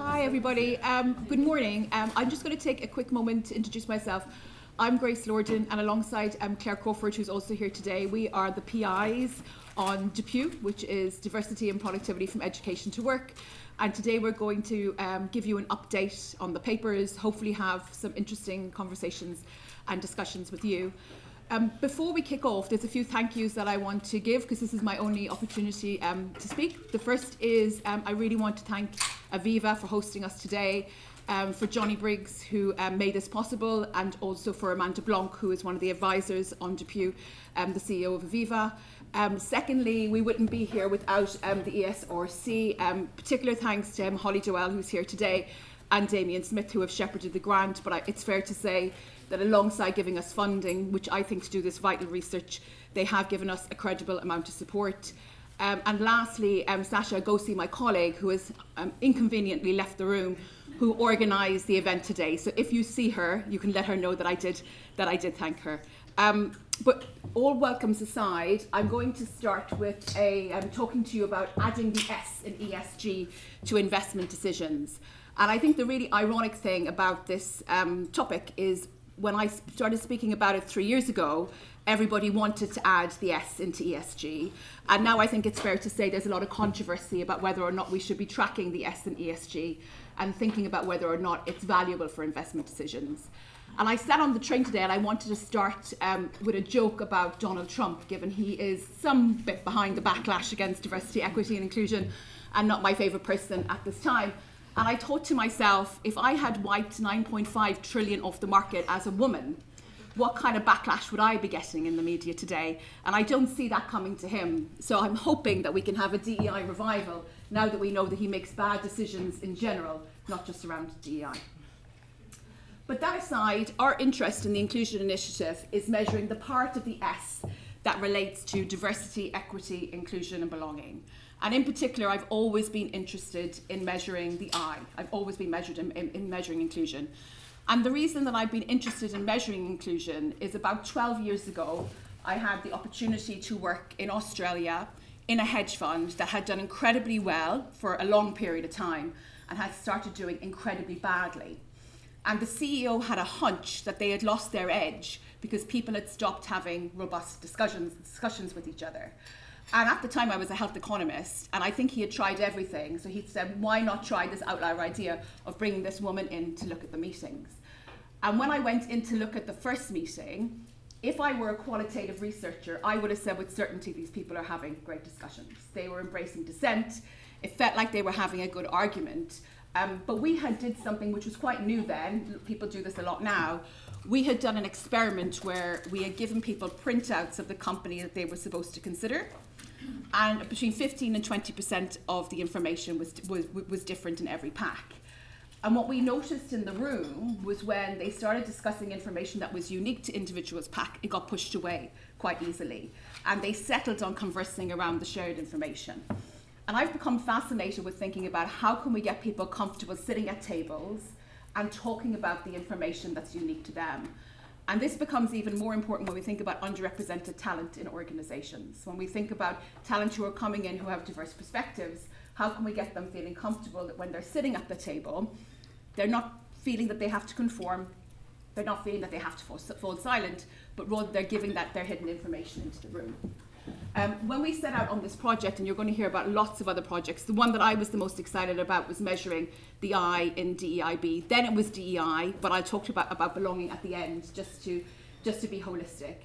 Hi everybody, good morning. I'm just going to take a quick moment to introduce myself. I'm Grace Lordan, and alongside Claire Crawford, who's also here today, we are the PIs on DPU, which is Diversity and Productivity from Education to Work. And today we're going to give you an update on the papers, hopefully have some interesting conversations and discussions with you. Before we kick off, there's a few thank yous that I want to give because this is my only opportunity to speak. The first is I really want to thank Aviva for hosting us today, for Johnny Briggs who made this possible, and also for Amanda Blanc, who is one of the advisors on DPU, the CEO of Aviva. Secondly, we wouldn't be here without the ESRC. Particular thanks to Holly Joel, who's here today, and Damien Smith, who have shepherded the grant. But it's fair to say that alongside giving us funding, which I think to do this vital research, they have given us a credible amount of support. And lastly, Sasha Agosi, my colleague, who has inconveniently left the room, who organised the event today. So if you see her, you can let her know that I did thank her. But all welcomes aside, I'm going to start with talking to you about adding the S in ESG to investment decisions. And I think the really ironic thing about this topic is when I started speaking about it 3 years ago, everybody wanted to add the S into ESG. And now I think it's fair to say there's a lot of controversy about whether or not we should be tracking the S in ESG and thinking about whether or not it's valuable for investment decisions. And I sat on the train today and I wanted to start with a joke about Donald Trump, given he is some bit behind the backlash against diversity, equity and inclusion, and not my favourite person at this time. And I thought to myself, if I had wiped 9.5 trillion off the market as a woman, what kind of backlash would I be getting in the media today? And I don't see that coming to him. So I'm hoping that we can have a DEI revival now that we know that he makes bad decisions in general, not just around DEI. But that aside, our interest in the Inclusion Initiative is measuring the part of the S that relates to diversity, equity, inclusion and belonging. And in particular, I've always been interested in measuring the I. I've always been measured in measuring inclusion. And the reason that I've been interested in measuring inclusion is about 12 years ago, I had the opportunity to work in Australia in a hedge fund that had done incredibly well for a long period of time and had started doing incredibly badly. And the CEO had a hunch that they had lost their edge because people had stopped having robust discussions with each other. And at the time I was a health economist, and I think he had tried everything. So he said, why not try this outlier idea of bringing this woman in to look at the meetings? And when I went in to look at the first meeting, if I were a qualitative researcher, I would have said with certainty these people are having great discussions. They were embracing dissent. It felt like they were having a good argument. But we had did something which was quite new then. People do this a lot now. We had done an experiment where we had given people printouts of the company that they were supposed to consider. And between 15 and 20% of the information was different in every pack. And what we noticed in the room was when they started discussing information that was unique to individuals' pack, it got pushed away quite easily. And they settled on conversing around the shared information. And I've become fascinated with thinking about how can we get people comfortable sitting at tables and talking about the information that's unique to them. And this becomes even more important when we think about underrepresented talent in organizations. When we think about talent who are coming in who have diverse perspectives, how can we get them feeling comfortable that when they're sitting at the table, they're not feeling that they have to conform, they're not feeling that they have to fall silent, but rather they're giving their hidden information into the room. When we set out on this project, and you're going to hear about lots of other projects, the one that I was the most excited about was measuring the I in DEIB. Then it was DEI, but I'll talk about belonging at the end, just to be holistic.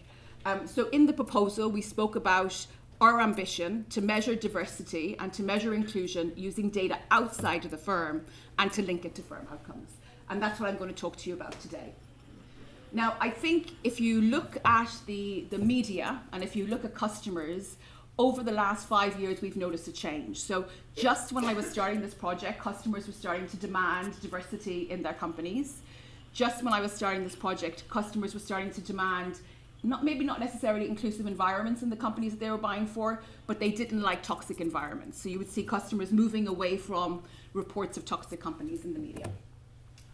So in the proposal, we spoke about our ambition to measure diversity and to measure inclusion using data outside of the firm and to link it to firm outcomes. And that's what I'm going to talk to you about today. Now, I think if you look at the media and if you look at customers, over the last 5 years, we've noticed a change. So just when I was starting this project, customers were starting to demand diversity in their companies. Just when I was starting this project, customers were starting to demand maybe not necessarily inclusive environments in the companies that they were buying for, but they didn't like toxic environments. So you would see customers moving away from reports of toxic companies in the media.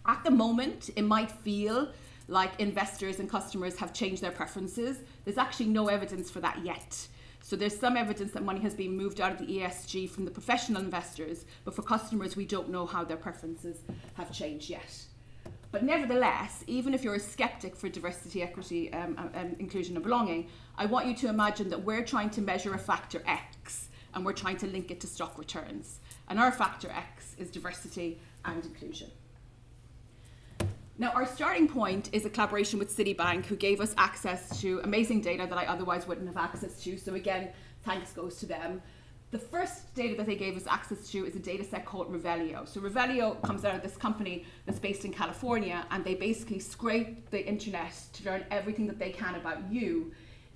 At the moment, it might feel like investors and customers have changed their preferences. There's actually no evidence for that yet. So there's some evidence that money has been moved out of the ESG from the professional investors, but for customers, we don't know how their preferences have changed yet. But nevertheless, even if you're a skeptic for diversity, equity, inclusion and belonging, I want you to imagine that we're trying to measure a factor X and we're trying to link it to stock returns. And our factor X is diversity and inclusion. Now, our starting point is a collaboration with Citibank, who gave us access to amazing data that I otherwise wouldn't have access to. So again, thanks goes to them. The first data that they gave us access to is a data set called Revelio. So Revelio comes out of this company that's based in California, and they basically scrape the internet to learn everything that they can about you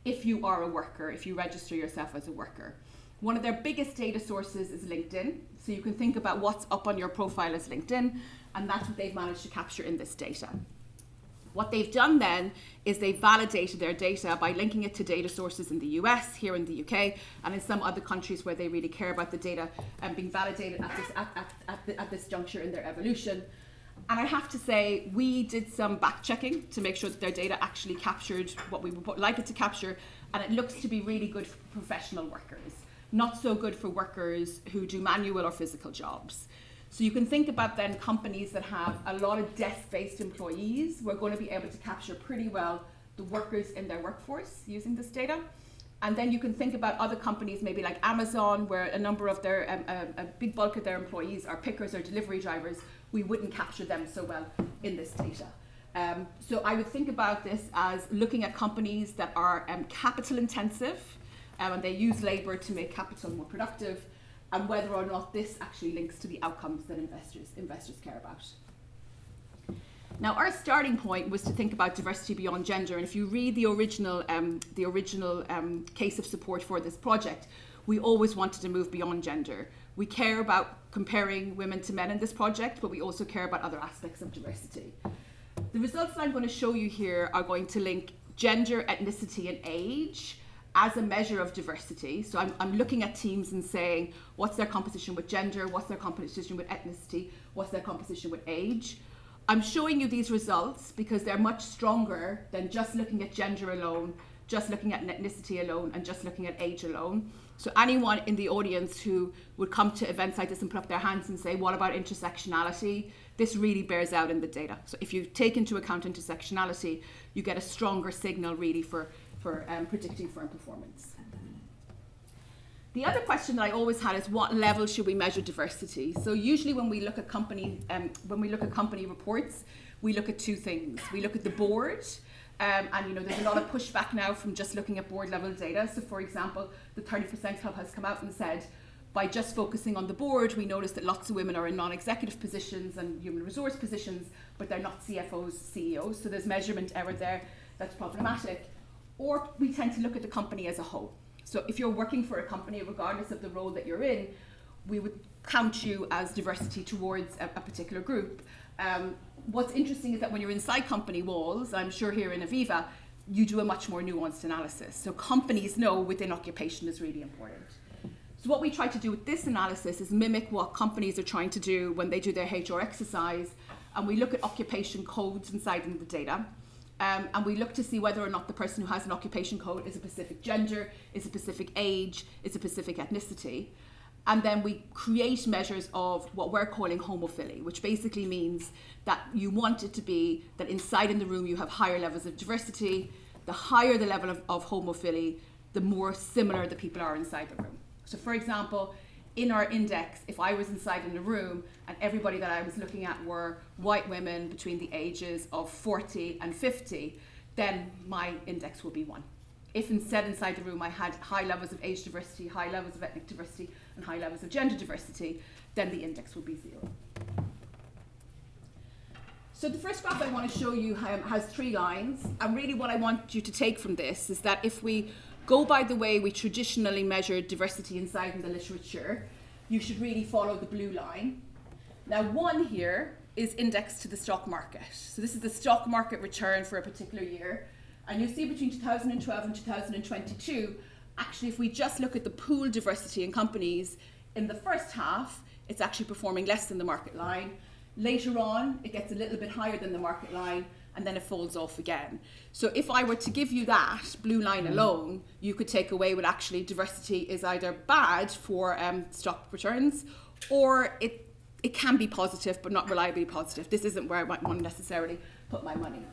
if you are a worker, if you register yourself as a worker. One of their biggest data sources is LinkedIn. So you can think about what's up on your profile as LinkedIn, and that's what they've managed to capture in this data. What they've done then is they validated their data by linking it to data sources in the US, here in the UK, and in some other countries where they really care about the data and being validated at this juncture in their evolution. And I have to say, we did some back checking to make sure that their data actually captured what we would like it to capture, and it looks to be really good for professional workers, not so good for workers who do manual or physical jobs. So you can think about then companies that have a lot of desk-based employees. We're going to be able to capture pretty well the workers in their workforce using this data. And then you can think about other companies, maybe like Amazon, where a number of their, a big bulk of their employees are pickers or delivery drivers. We wouldn't capture them so well in this data. So I would think about this as looking at companies that are capital intensive, and they use labor to make capital more productive, and whether or not this actually links to the outcomes that investors care about. Now, our starting point was to think about diversity beyond gender, and if you read the original case of support for this project, we always wanted to move beyond gender. We care about comparing women to men in this project, but we also care about other aspects of diversity. The results that I'm going to show you here are going to link gender, ethnicity, and age as a measure of diversity. So I'm looking at teams and saying, what's their composition with gender? What's their composition with ethnicity? What's their composition with age? I'm showing you these results because they're much stronger than just looking at gender alone, just looking at ethnicity alone, and just looking at age alone. So anyone in the audience who would come to events like this and put up their hands and say, what about intersectionality? This really bears out in the data. So if you take into account intersectionality, you get a stronger signal really for predicting firm performance. The other question that I always had is, what level should we measure diversity? So usually when we look at company reports, we look at two things. We look at the board, and there's a lot of pushback now from just looking at board level data. So for example, the 30% Club has come out and said, by just focusing on the board, we noticed that lots of women are in non-executive positions and human resource positions, but they're not CFOs, CEOs. So there's measurement error there that's problematic. Or we tend to look at the company as a whole. So if you're working for a company, regardless of the role that you're in, we would count you as diversity towards a particular group. What's interesting is that when you're inside company walls, I'm sure here in Aviva, you do a much more nuanced analysis. So companies know within occupation is really important. So what we try to do with this analysis is mimic what companies are trying to do when they do their HR exercise, and we look at occupation codes inside in the data. And we look to see whether or not the person who has an occupation code is a specific gender, is a specific age, is a specific ethnicity. And then we create measures of what we're calling homophily, which basically means that you want it to be that inside in the room you have higher levels of diversity. The higher the level of homophily, the more similar the people are inside the room. So for example, in our index, if I was inside in the room and everybody that I was looking at were white women between the ages of 40 and 50, then my index would be 1. If instead inside the room I had high levels of age diversity, high levels of ethnic diversity, and high levels of gender diversity, then the index would be 0. So the first graph I want to show you has 3 lines, and really what I want you to take from this is that if we go by the way we traditionally measure diversity inside in the literature, you should really follow the blue line. Now 1 here is indexed to the stock market. So this is the stock market return for a particular year. And you see between 2012 and 2022, actually if we just look at the pool diversity in companies, in the first half, it's actually performing less than the market line. Later on, it gets a little bit higher than the market line. and then it falls off again. So if I were to give you that blue line alone, you could take away what actually diversity is either bad for stock returns, or it can be positive, but not reliably positive. This isn't where I might want to necessarily put my money.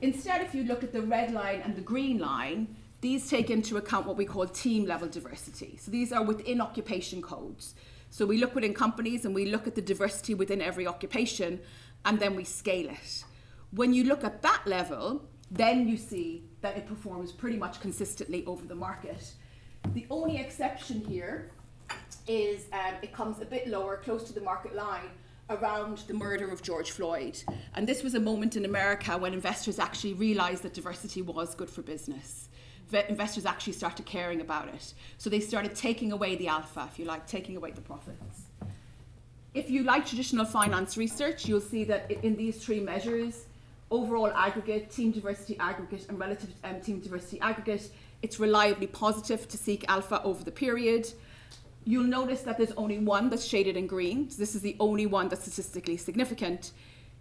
Instead, if you look at the red line and the green line, these take into account what we call team level diversity. So these are within occupation codes. So we look within companies and we look at the diversity within every occupation, and then we scale it. When you look at that level, then you see that it performs pretty much consistently over the market. The only exception here is it comes a bit lower, close to the market line, around the murder of George Floyd. And this was a moment in America when investors actually realized that diversity was good for business. Investors actually started caring about it. So they started taking away the alpha, if you like, taking away the profits. If you like traditional finance research, you'll see that in these three measures, overall aggregate, team diversity aggregate, and relative team diversity aggregate, it's reliably positive to seek alpha over the period. You'll notice that there's only one that's shaded in green. So this is the only one that's statistically significant.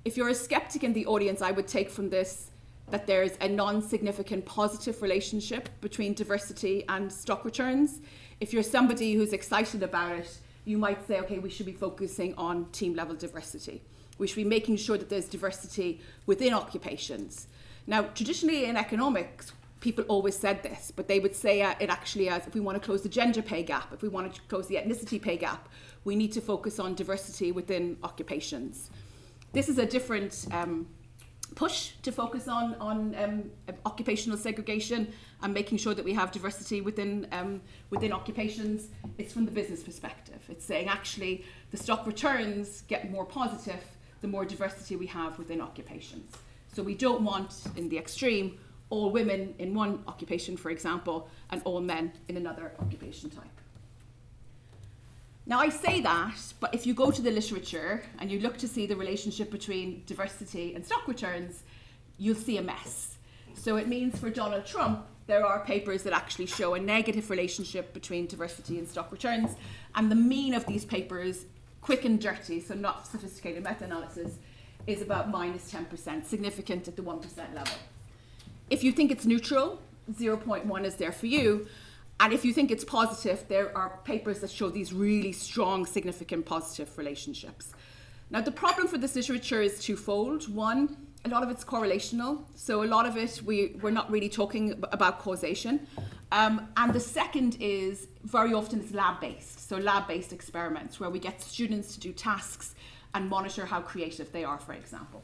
If you're a skeptic in the audience, I would take from this that there's a non-significant positive relationship between diversity and stock returns. If you're somebody who's excited about it, you might say, okay, we should be focusing on team level diversity. We should be making sure that there's diversity within occupations. Now, traditionally in economics, people always said this, but they would say it actually as, if we want to close the gender pay gap, if we want to close the ethnicity pay gap, we need to focus on diversity within occupations. This is a different push to focus on occupational segregation and making sure that we have diversity within occupations. It's from the business perspective. It's saying actually the stock returns get more positive the more diversity we have within occupations. So we don't want, in the extreme, all women in one occupation, for example, and all men in another occupation type. Now I say that, but if you go to the literature and you look to see the relationship between diversity and stock returns, you'll see a mess. So it means for Donald Trump, there are papers that actually show a negative relationship between diversity and stock returns, and the mean of these papers, quick and dirty, so not sophisticated meta-analysis, is about minus 10%, significant at the 1% level. If you think it's neutral, 0.1 is there for you. And if you think it's positive, there are papers that show these really strong, significant positive relationships. Now, the problem for this literature is twofold. One, a lot of it's correlational. So a lot of it, we're not really talking about causation. And the second is very often it's lab-based. So lab-based experiments where we get students to do tasks and monitor how creative they are, for example.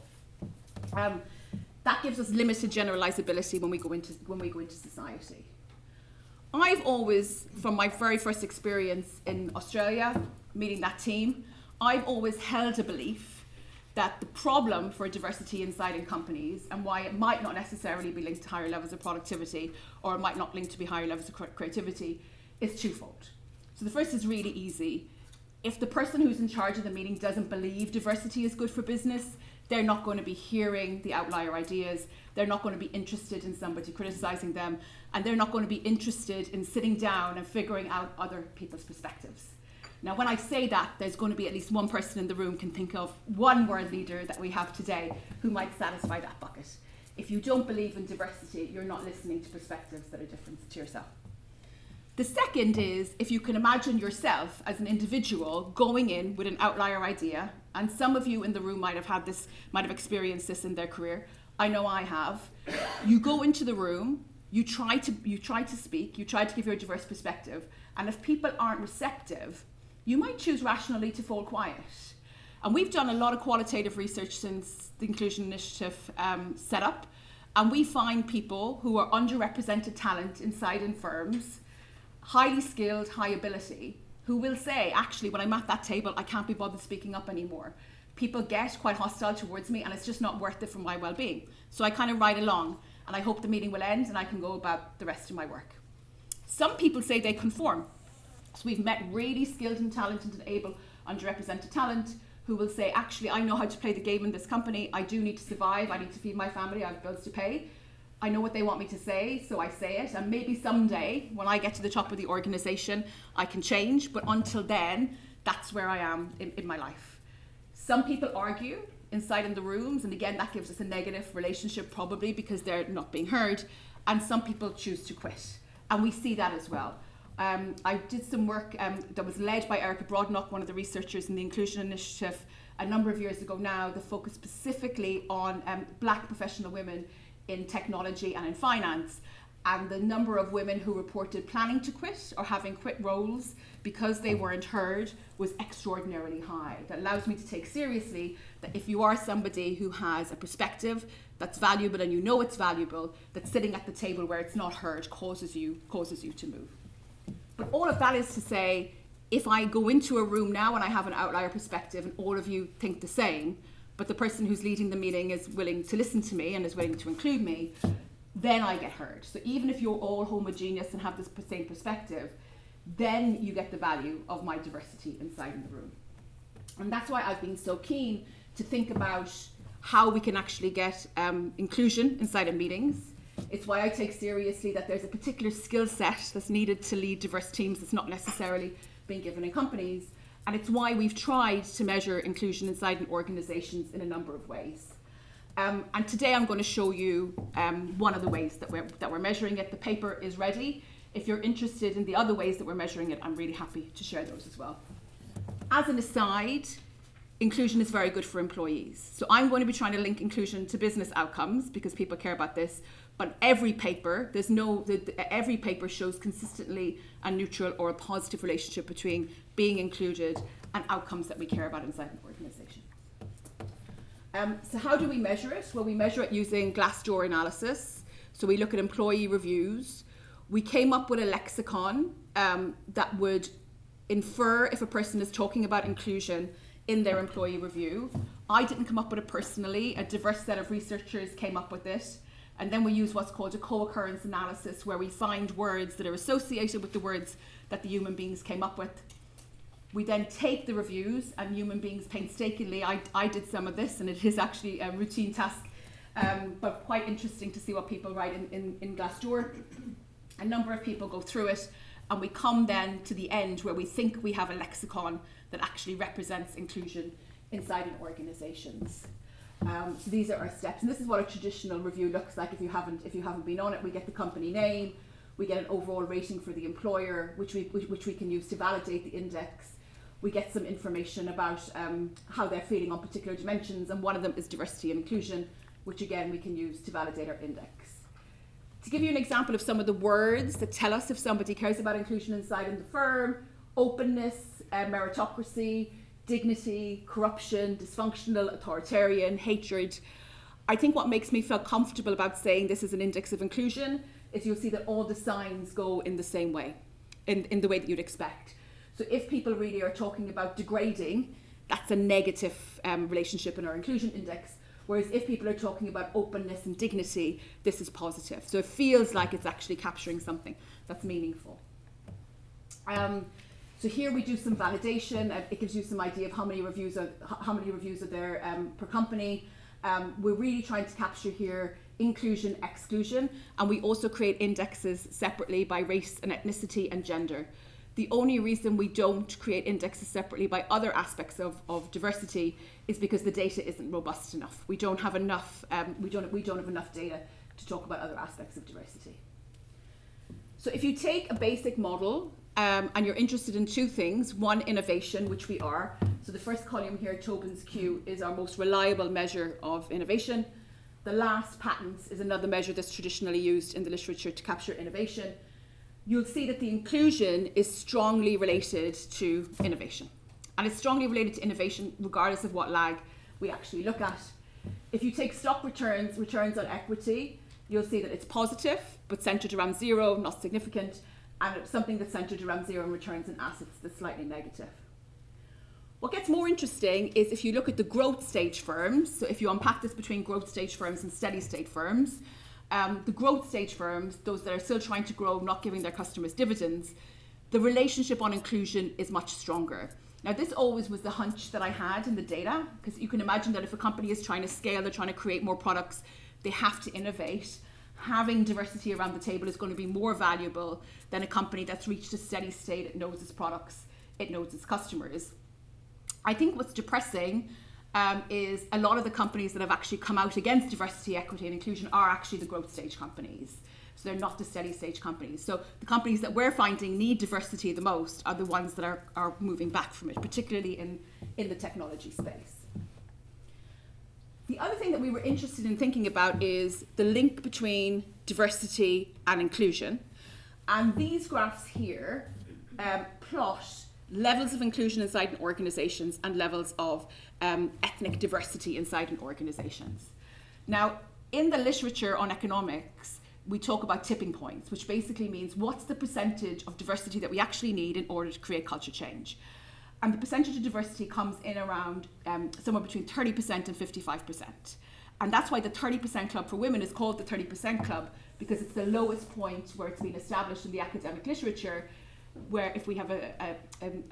That gives us limited generalizability when we go into society. I've always, from my very first experience in Australia, meeting that team, I've always held a belief that the problem for diversity inside in companies and why it might not necessarily be linked to higher levels of productivity or it might not link to be higher levels of creativity is twofold. So the first is really easy. If the person who's in charge of the meeting doesn't believe diversity is good for business, they're not going to be hearing the outlier ideas. They're not going to be interested in somebody criticizing them, and they're not going to be interested in sitting down and figuring out other people's perspectives. Now, when I say that, there's going to be at least one person in the room can think of one world leader that we have today who might satisfy that bucket. If you don't believe in diversity, you're not listening to perspectives that are different to yourself. The second is, if you can imagine yourself as an individual going in with an outlier idea, and some of you in the room might have experienced this in their career. I know I have. You go into the room, you try to speak, you try to give your diverse perspective, and if people aren't receptive, you might choose rationally to fall quiet. And we've done a lot of qualitative research since the Inclusion Initiative set up, and we find people who are underrepresented talent inside in firms, highly skilled, high ability, who will say, actually, when I'm at that table, I can't be bothered speaking up anymore. People get quite hostile towards me and it's just not worth it for my well-being. So I kind of ride along and I hope the meeting will end and I can go about the rest of my work. Some people say they conform. So we've met really skilled and talented and able underrepresented talent who will say, actually, I know how to play the game in this company. I do need to survive. I need to feed my family. I have bills to pay. I know what they want me to say, so I say it. And maybe someday, when I get to the top of the organization, I can change. But until then, that's where I am in my life. Some people argue inside in the rooms, and again, that gives us a negative relationship probably because they're not being heard, and some people choose to quit, and we see that as well. I did some work that was led by Erica Brodnock, one of the researchers in the Inclusion Initiative, a number of years ago now, that focused specifically on Black professional women in technology and in finance. And the number of women who reported planning to quit or having quit roles because they weren't heard was extraordinarily high. That allows me to take seriously that if you are somebody who has a perspective that's valuable and you know it's valuable, that sitting at the table where it's not heard causes you to move. But all of that is to say, if I go into a room now and I have an outlier perspective and all of you think the same, but the person who's leading the meeting is willing to listen to me and is willing to include me, then I get heard. So even if you're all homogeneous and have this same perspective, then you get the value of my diversity inside in the room. And that's why I've been so keen to think about how we can actually get inclusion inside of meetings. It's why I take seriously that there's a particular skill set that's needed to lead diverse teams that's not necessarily being given in companies. And it's why we've tried to measure inclusion inside in organizations in a number of ways. And today I'm going to show you one of the ways that we're measuring it. The paper is ready. If you're interested in the other ways that we're measuring it, I'm really happy to share those as well. As an aside, inclusion is very good for employees. So I'm going to be trying to link inclusion to business outcomes because people care about this. But every paper, every paper shows consistently a neutral or a positive relationship between being included and outcomes that we care about inside an organization. So how do we measure it? Well, we measure it using Glassdoor analysis. So we look at employee reviews. We came up with a lexicon that would infer if a person is talking about inclusion in their employee review. I didn't come up with it personally. A diverse set of researchers came up with it. And then we use what's called a co-occurrence analysis, where we find words that are associated with the words that the human beings came up with. We then take the reviews, and human beings painstakingly, I did some of this, and it is actually a routine task, but quite interesting to see what people write in Glassdoor. A number of people go through it, and we come then to the end where we think we have a lexicon that actually represents inclusion inside an organizations. So these are our steps, and this is what a traditional review looks like. If you haven't been on it, we get the company name, we get an overall rating for the employer, which we can use to validate the index. We get some information about how they're feeling on particular dimensions, and one of them is diversity and inclusion, which again we can use to validate our index. To give you an example of some of the words that tell us if somebody cares about inclusion inside in the firm: openness, meritocracy, dignity, corruption, dysfunctional, authoritarian, hatred. I think what makes me feel comfortable about saying this is an index of inclusion is you'll see that all the signs go in the same way, in the way that you'd expect. So if people really are talking about degrading, that's a negative relationship in our inclusion index. Whereas if people are talking about openness and dignity, this is positive. So it feels like it's actually capturing something that's meaningful. So here we do some validation. It gives you some idea of how many reviews are there per company. We're really trying to capture here inclusion, exclusion, and we also create indexes separately by race and ethnicity and gender. The only reason we don't create indexes separately by other aspects of diversity is because the data isn't robust enough. We don't have enough. We don't have enough data to talk about other aspects of diversity. So if you take a basic model and you're interested in two things: one, innovation, which we are. So the first column here, Tobin's Q, is our most reliable measure of innovation. The last, patents, is another measure that's traditionally used in the literature to capture innovation. You'll see that the inclusion is strongly related to innovation. And it's strongly related to innovation regardless of what lag we actually look at. If you take stock returns on equity, you'll see that it's positive, but centered around zero, not significant, and it's something that's centered around zero in returns and assets that's slightly negative. What gets more interesting is if you look at the growth stage firms, so if you unpack this between growth stage firms and steady state firms, the growth stage firms, those that are still trying to grow, not giving their customers dividends, the relationship on inclusion is much stronger. Now, this always was the hunch that I had in the data, because you can imagine that if a company is trying to scale, they're trying to create more products, they have to innovate. Having diversity around the table is going to be more valuable than a company that's reached a steady state. It knows its products, it knows its customers. I think what's depressing is a lot of the companies that have actually come out against diversity, equity and inclusion are actually the growth stage companies. So they're not the steady stage companies. So the companies that we're finding need diversity the most are the ones that are moving back from it, particularly in the technology space. The other thing that we were interested in thinking about is the link between diversity and inclusion. And these graphs here plot levels of inclusion inside organizations and levels of ethnic diversity inside organizations. Now, in the literature on economics, we talk about tipping points, which basically means what's the percentage of diversity that we actually need in order to create culture change. And the percentage of diversity comes in around somewhere between 30% and 55%. And that's why the 30% club for women is called the 30% club, because it's the lowest point where it's been established in the academic literature, where if we have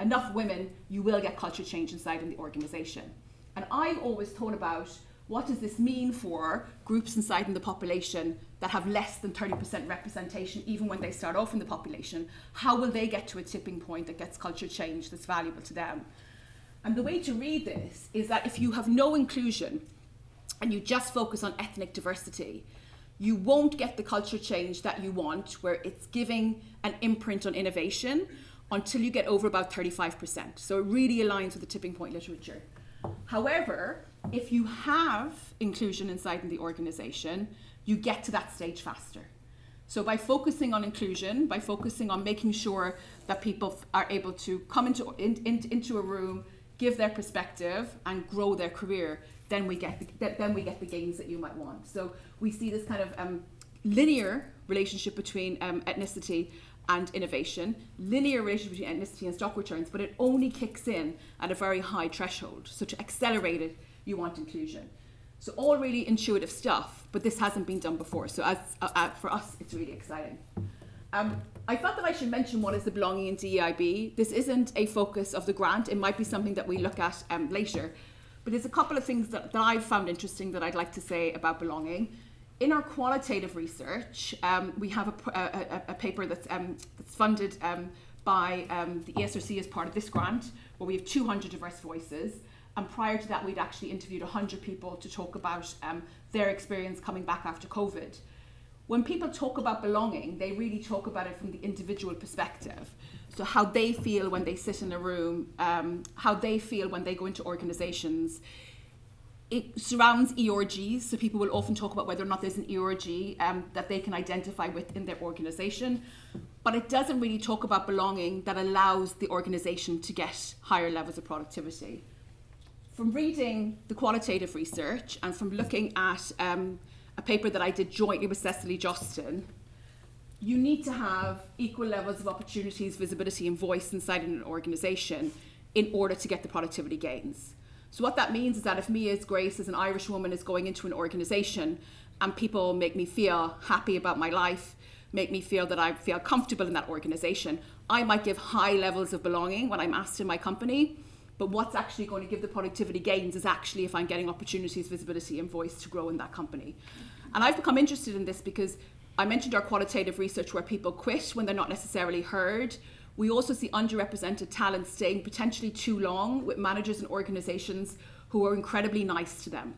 enough women, you will get culture change inside in the organization. And I've always thought about what does this mean for groups inside in the population that have less than 30% representation, even when they start off in the population? How will they get to a tipping point that gets culture change that's valuable to them? And the way to read this is that if you have no inclusion and you just focus on ethnic diversity, you won't get the culture change that you want, where it's giving an imprint on innovation, until you get over about 35%. So it really aligns with the tipping point literature. However, if you have inclusion inside in the organization, you get to that stage faster. So by focusing on inclusion, by focusing on making sure that people are able to come into a room, give their perspective and grow their career, then we get the gains that you might want. So we see this kind of linear relationship between ethnicity and innovation, linear relationship between ethnicity and stock returns, but it only kicks in at a very high threshold. So to accelerate it, you want inclusion. So all really intuitive stuff, but this hasn't been done before. So for us, it's really exciting. I thought that I should mention what is the belonging in DEIB. This isn't a focus of the grant. It might be something that we look at later. But there's a couple of things that I've found interesting that I'd like to say about belonging. In our qualitative research, we have a paper that's funded by the ESRC as part of this grant, where we have 200 diverse voices. And prior to that, we'd actually interviewed 100 people to talk about their experience coming back after COVID. When people talk about belonging, they really talk about it from the individual perspective. So how they feel when they sit in a room, how they feel when they go into organizations. It surrounds ERGs, so people will often talk about whether or not there's an ERG that they can identify with in their organization. But it doesn't really talk about belonging that allows the organization to get higher levels of productivity. From reading the qualitative research and from looking at a paper that I did jointly with Cecily Jostin, you need to have equal levels of opportunities, visibility and voice inside an organization in order to get the productivity gains. So what that means is that if me as Grace, as an Irish woman, is going into an organization and people make me feel happy about my life, make me feel that I feel comfortable in that organization, I might give high levels of belonging when I'm asked in my company. But what's actually going to give the productivity gains is actually if I'm getting opportunities, visibility and voice to grow in that company. And I've become interested in this because I mentioned our qualitative research where people quit when they're not necessarily heard. We also see underrepresented talent staying potentially too long with managers and organizations who are incredibly nice to them,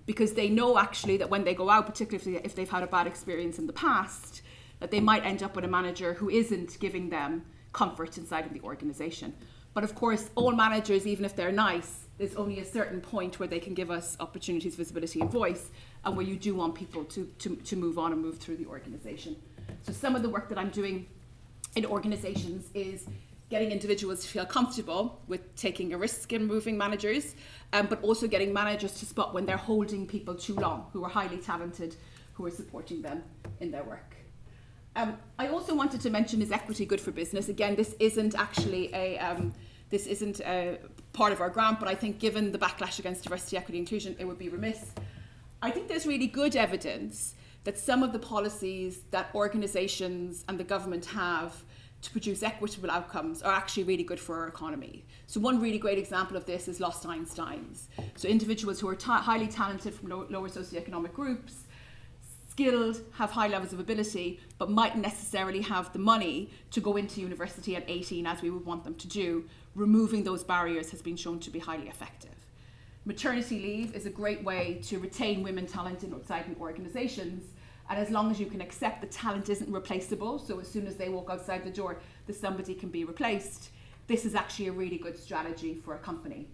because they know actually that when they go out, particularly if they've had a bad experience in the past, that they might end up with a manager who isn't giving them comfort inside of the organization. But of course, all managers, even if they're nice, there's only a certain point where they can give us opportunities, visibility and voice, and where you do want people to move on and move through the organization. So some of the work that I'm doing in organizations is getting individuals to feel comfortable with taking a risk in moving managers, but also getting managers to spot when they're holding people too long, who are highly talented, who are supporting them in their work. I also wanted to mention, is equity good for business? Again, this isn't actually a part of our grant, but I think given the backlash against diversity, equity, inclusion, it would be remiss. I think there's really good evidence that some of the policies that organizations and the government have to produce equitable outcomes are actually really good for our economy. So one really great example of this is lost Einsteins. So individuals who are highly talented from lower socioeconomic groups, skilled, have high levels of ability, but mightn't necessarily have the money to go into university at 18 as we would want them to do. Removing those barriers has been shown to be highly effective. Maternity leave is a great way to retain women talent inside organisations, and as long as you can accept that talent isn't replaceable, so as soon as they walk outside the door, that somebody can be replaced, this is actually a really good strategy for a company.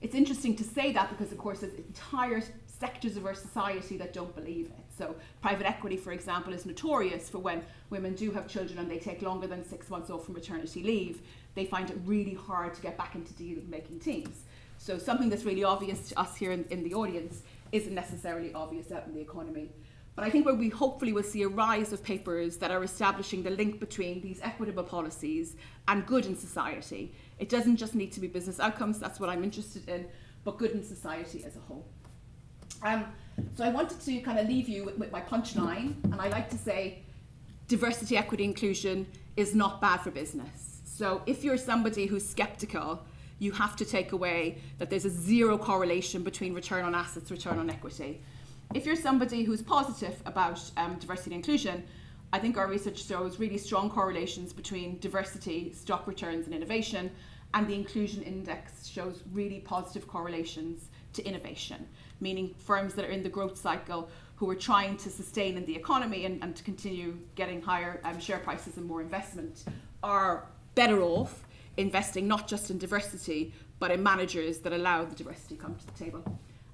It's interesting to say that because, of course, there's entire sectors of our society that don't believe it. So private equity, for example, is notorious for when women do have children and they take longer than 6 months off from maternity leave, they find it really hard to get back into deal-making teams. So something that's really obvious to us here in the audience isn't necessarily obvious out in the economy. But I think where we hopefully will see a rise of papers that are establishing the link between these equitable policies and good in society. It doesn't just need to be business outcomes, that's what I'm interested in, but good in society as a whole. So I wanted to kind of leave you with my punchline, and I like to say diversity, equity, inclusion is not bad for business. So if you're somebody who's skeptical, you have to take away that there's a zero correlation between return on assets, return on equity. If you're somebody who's positive about diversity and inclusion, I think our research shows really strong correlations between diversity, stock returns and innovation, and the inclusion index shows really positive correlations to innovation, meaning firms that are in the growth cycle who are trying to sustain in the economy and to continue getting higher share prices and more investment are better off investing not just in diversity, but in managers that allow the diversity to come to the table.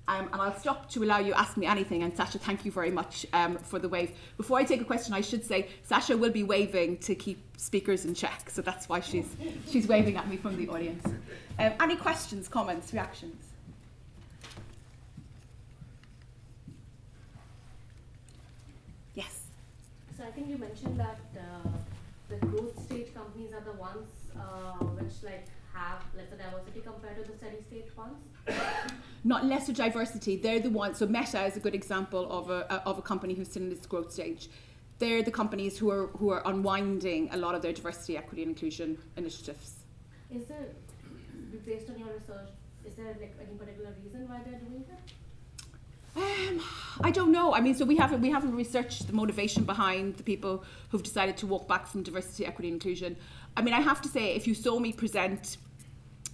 And I'll stop to allow you to ask me anything. And Sasha, thank you very much for the wave. Before I take a question, I should say Sasha will be waving to keep speakers in check. So that's why she's waving at me from the audience. Any questions, comments, reactions? Yes. So I think you mentioned that the growth stage companies are the ones which have lesser diversity compared to the steady state ones? Not lesser diversity, they're the ones, so Meta is a good example of a company who's still in its growth stage. They're the companies who are unwinding a lot of their diversity, equity and inclusion initiatives. Is there, based on your research, is there any particular reason why they're doing that? I don't know. I mean, so we haven't researched the motivation behind the people who've decided to walk back from diversity, equity and inclusion. I mean, I have to say, if you saw me present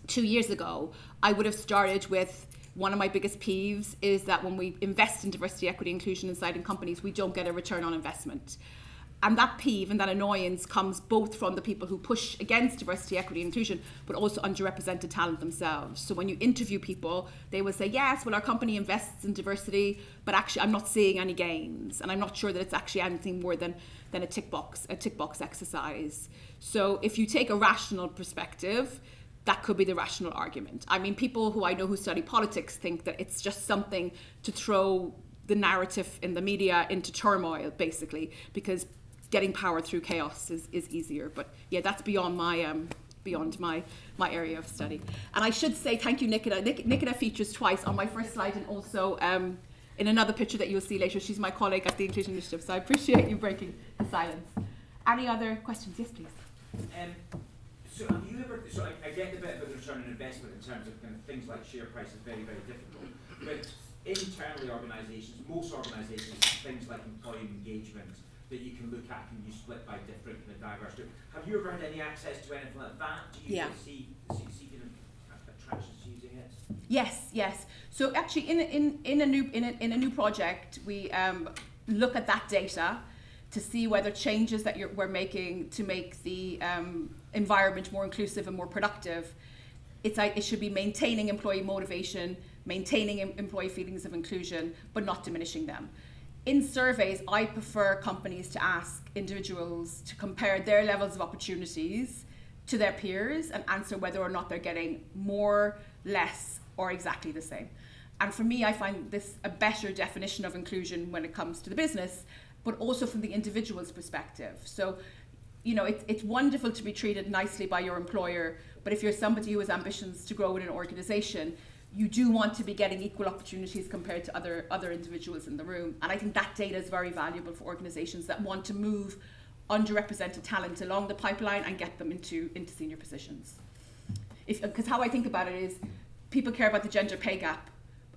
2 years ago, I would have started with one of my biggest peeves is that when we invest in diversity, equity, inclusion inside in companies, we don't get a return on investment. And that peeve and that annoyance comes both from the people who push against diversity, equity, and inclusion, but also underrepresented talent themselves. So when you interview people, they will say, yes, well, our company invests in diversity, but actually I'm not seeing any gains. And I'm not sure that it's actually anything more than a tick box exercise. So if you take a rational perspective, that could be the rational argument. I mean, people who I know who study politics think that it's just something to throw the narrative in the media into turmoil, basically, because getting power through chaos is easier. But yeah, that's beyond my area of study. And I should say thank you, Nikita. Nikita features twice on my first slide and also in another picture that you'll see later. She's my colleague at the Inclusion Initiative, so I appreciate you breaking the silence. Any other questions? Yes, please. So have you ever, so I get the bit about the return on investment in terms of kind of things like share price is very, very difficult. But internally most organisations, things like employee engagement that you can look at and you split by different and diverse groups. Have you ever had any access to anything like that? Do you see attractions to using it? Yes. So actually in a new project, we look at that data to see whether changes that we're making to make the environment more inclusive and more productive, it should be maintaining employee motivation, maintaining employee feelings of inclusion, but not diminishing them. In surveys, I prefer companies to ask individuals to compare their levels of opportunities to their peers and answer whether or not they're getting more, less, or exactly the same. And for me, I find this a better definition of inclusion when it comes to the business, but also from the individual's perspective. So, you know, it's wonderful to be treated nicely by your employer, but if you're somebody who has ambitions to grow in an organization, you do want to be getting equal opportunities compared to other individuals in the room. And I think that data is very valuable for organizations that want to move underrepresented talent along the pipeline and get them into senior positions. Because how I think about it is, people care about the gender pay gap,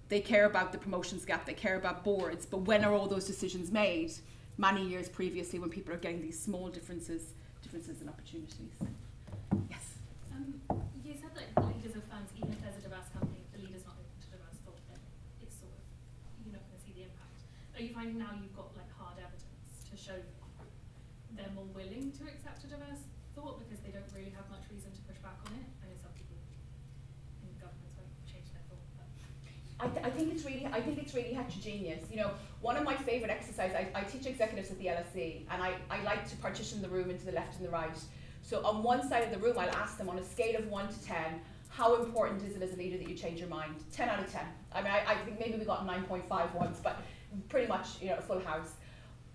they care about the promotions gap, they care about boards, but when are all those decisions made? Many years previously, when people are getting these small differences in opportunities. Yes. You said that the leaders of firms, even if there's a diverse company, the leader's not open to diverse thought. are you finding now you've got like hard evidence to show they're more willing to accept a diverse thought because they don't really have much reason to push back on it? I know some people in governments won't change their thought, but I think it's really heterogeneous. You know, one of my favourite exercises, I teach executives at the LSE, and I like to partition the room into the left and the right. So on one side of the room, I'll ask them on a scale of 1 to 10, how important is it as a leader that you change your mind? 10 out of 10. I mean, I think maybe we got 9.5 once, but pretty much, you know, a full house.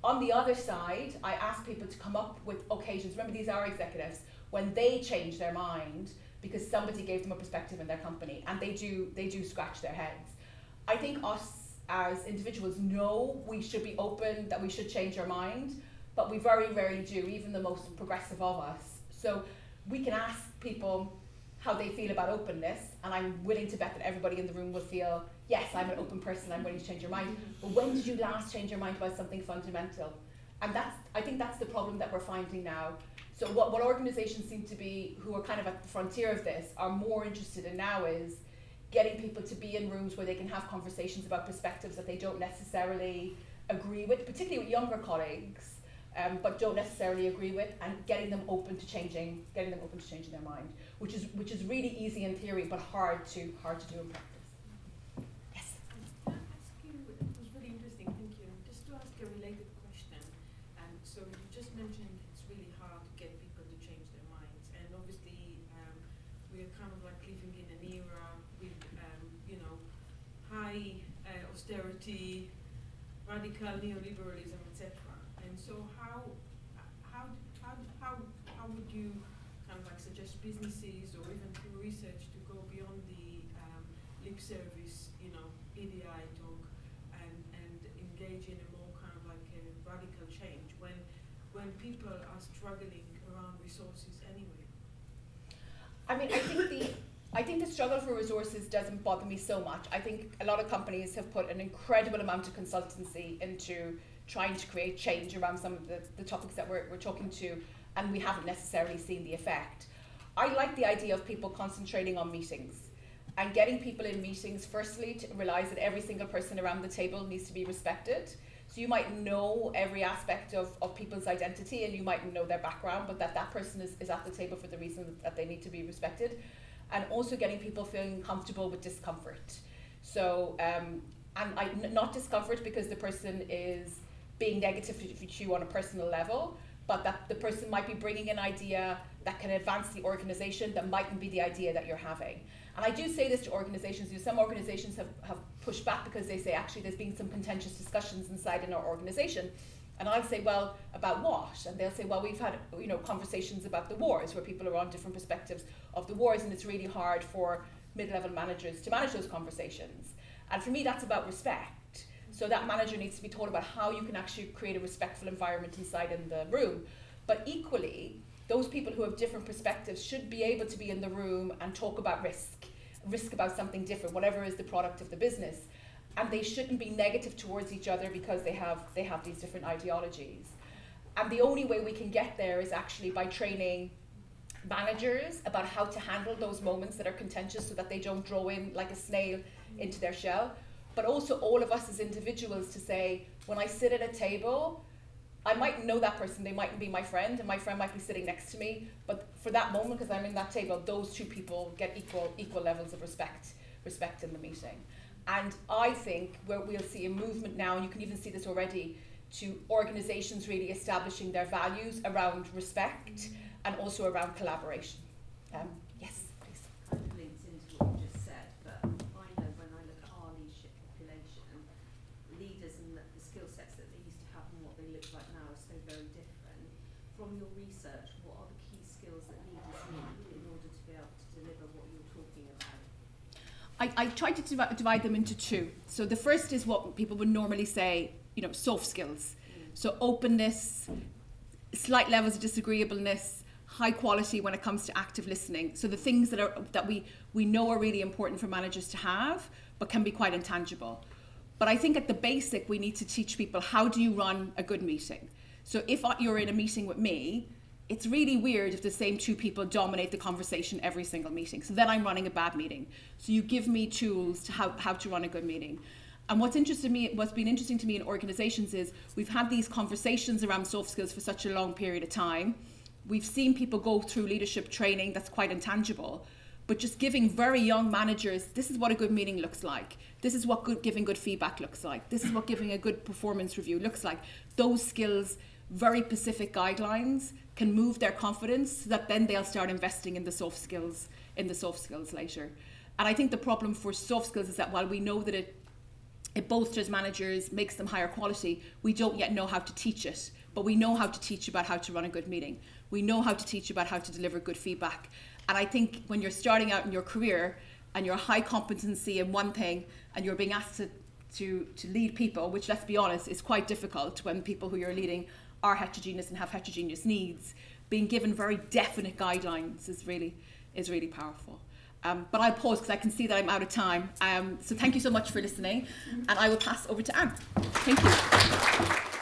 On the other side, I ask people to come up with occasions, remember these are executives, when they change their mind because somebody gave them a perspective in their company, and they do scratch their heads. I think us as individuals know we should be open, that we should change our mind, but we very rarely do, even the most progressive of us. So we can ask people how they feel about openness, and I'm willing to bet that everybody in the room will feel, yes, I'm an open person, I'm willing to change your mind. But when did you last change your mind about something fundamental? And I think that's the problem that we're finding now. So what organisations seem to be, who are kind of at the frontier of this, are more interested in now is getting people to be in rooms where they can have conversations about perspectives that they don't necessarily agree with, particularly with younger colleagues, but don't necessarily agree with, and getting them open to changing their mind, which is really easy in theory, but hard to do in practice. Yes. Can I ask you? It was really interesting. Thank you. Just to ask a related question. So you just mentioned it's really hard to get people to change their minds, and obviously we are kind of like living in an era with high austerity, radical neoliberalism, etc. And so how would you kind of like suggest businesses or even through research to go beyond the lip service, EDI talk, and engage in a more kind of like a radical change when people are struggling around resources anyway? I mean, I think the struggle for resources doesn't bother me so much. I think a lot of companies have put an incredible amount of consultancy into trying to create change around some of the topics that we're talking to, and we haven't necessarily seen the effect. I like the idea of people concentrating on meetings and getting people in meetings, firstly, to realise that every single person around the table needs to be respected. So you might know every aspect of people's identity, and you might know their background, but that person is at the table for the reason that they need to be respected. And also getting people feeling comfortable with discomfort. So, not discomfort because the person is being negative to you on a personal level, but that the person might be bringing an idea that can advance the organisation that mightn't be the idea that you're having. And I do say this to organisations. Some organisations have pushed back because they say, actually, there's been some contentious discussions inside in our organisation. And I'll say, well, about what? And they'll say, well, we've had conversations about the wars where people are on different perspectives of the wars, and it's really hard for mid-level managers to manage those conversations. And for me, that's about respect. So that manager needs to be told about how you can actually create a respectful environment inside in the room. But equally, those people who have different perspectives should be able to be in the room and talk about risk about something different, whatever is the product of the business. And they shouldn't be negative towards each other because they have these different ideologies. And the only way we can get there is actually by training managers about how to handle those moments that are contentious so that they don't draw in like a snail into their shell. But also all of us as individuals to say, when I sit at a table, I might know that person, they mightn't be my friend, and my friend might be sitting next to me, but for that moment, because I'm in that table, those two people get equal levels of respect in the meeting. And I think where we'll see a movement now, and you can even see this already, to organisations really establishing their values around respect and also around collaboration. Yes, please. Kind of links into what you just said, but I know when I look at our leadership population, leaders and the skill sets that they used to have and what they look like now are so very different. From your research, what are the key skills that leaders need in order to be able to deliver what you're talking about? I tried to divide them into two. So the first is what people would normally say, soft skills. So openness, slight levels of disagreeableness, high quality when it comes to active listening. So the things that we know are really important for managers to have, but can be quite intangible. But I think at the basic, we need to teach people, how do you run a good meeting? So if you're in a meeting with me, it's really weird if the same two people dominate the conversation every single meeting. So then I'm running a bad meeting. So you give me tools to how to run a good meeting. And what's been interesting to me in organisations is we've had these conversations around soft skills for such a long period of time. We've seen people go through leadership training that's quite intangible, but just giving very young managers, this is what a good meeting looks like. This is what giving good feedback looks like. This is what giving a good performance review looks like. Those skills, very specific guidelines, can move their confidence so that then they'll start investing in the soft skills later. And I think the problem for soft skills is that while we know that it bolsters managers, makes them higher quality, we don't yet know how to teach it. But we know how to teach about how to run a good meeting. We know how to teach about how to deliver good feedback. And I think when you're starting out in your career and you're high competency in one thing and you're being asked to lead people, which, let's be honest, is quite difficult when people who you're leading are heterogeneous and have heterogeneous needs, being given very definite guidelines is really powerful. But I'll pause because I can see that I'm out of time. So thank you so much for listening, and I will pass over to Anne. Thank you.